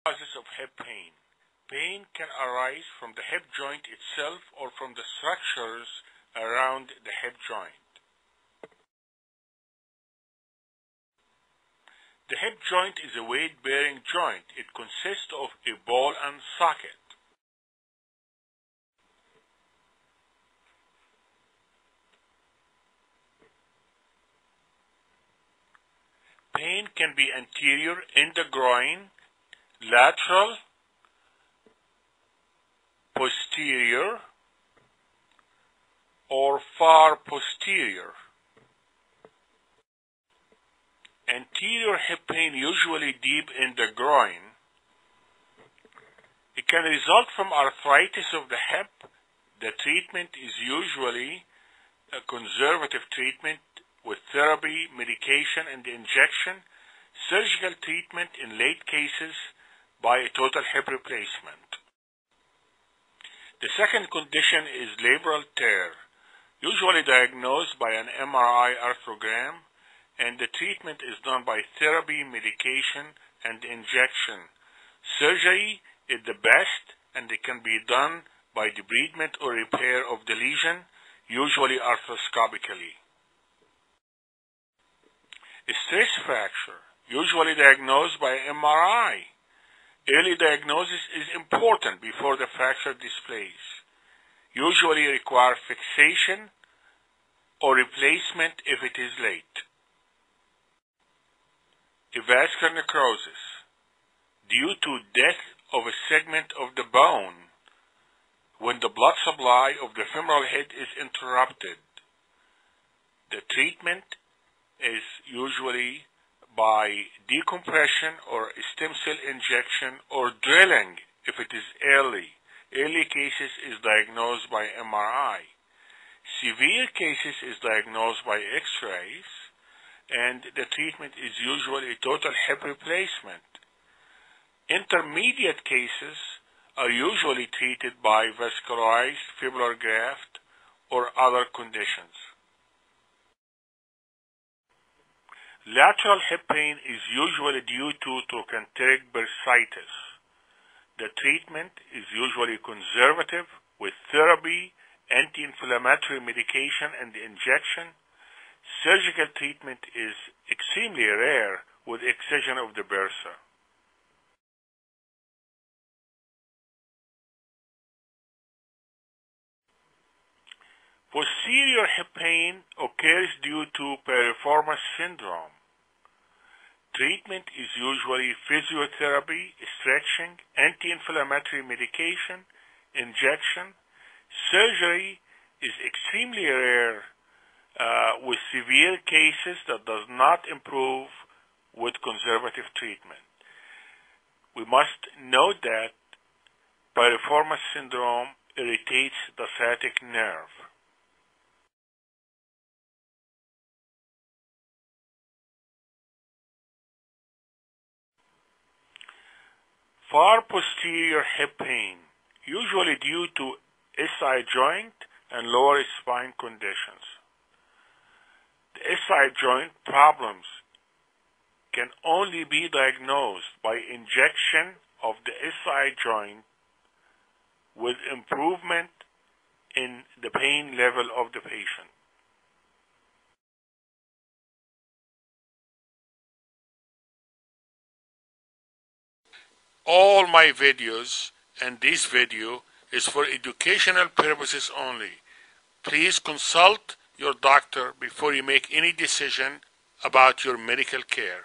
Causes of hip pain. Pain can arise from the hip joint itself or from the structures around the hip joint. The hip joint is a weight-bearing joint. It consists of a ball and socket. Pain can be anterior in the groin, lateral, posterior, or far posterior. Anterior hip pain usually deep in the groin. It can result from arthritis of the hip. The treatment is usually a conservative treatment with therapy, medication, and injection, surgical treatment in late cases by a total hip replacement. The second condition is labral tear, usually diagnosed by an MRI arthrogram, and the treatment is done by therapy, medication, and injection. Surgery is the best, and it can be done by debridement or repair of the lesion, usually arthroscopically. A stress fracture, usually diagnosed by MRI. Early diagnosis is important before the fracture displays. Usually require fixation or replacement if it is late. A vascular necrosis, due to death of a segment of the bone when the blood supply of the femoral head is interrupted. The treatment is usually by decompression or stem cell injection or drilling if it is early. Early cases is diagnosed by MRI. Severe cases is diagnosed by X-rays, and the treatment is usually a total hip replacement. Intermediate cases are usually treated by vascularized fibular graft or other conditions. Lateral hip pain is usually due to trochanteric bursitis. The treatment is usually conservative with therapy, anti-inflammatory medication, and injection. Surgical treatment is extremely rare with excision of the bursa. Posterior hip pain occurs due to piriformis syndrome. Treatment is usually physiotherapy, stretching, anti-inflammatory medication, injection. Surgery is extremely rare with severe cases that does not improve with conservative treatment. We must note that piriformis syndrome irritates the sciatic nerve. Far posterior hip pain, usually due to SI joint and lower spine conditions. The SI joint problems can only be diagnosed by injection of the SI joint with improvement in the pain level of the patient. All my videos and this video is for educational purposes only. Please consult your doctor before you make any decision about your medical care.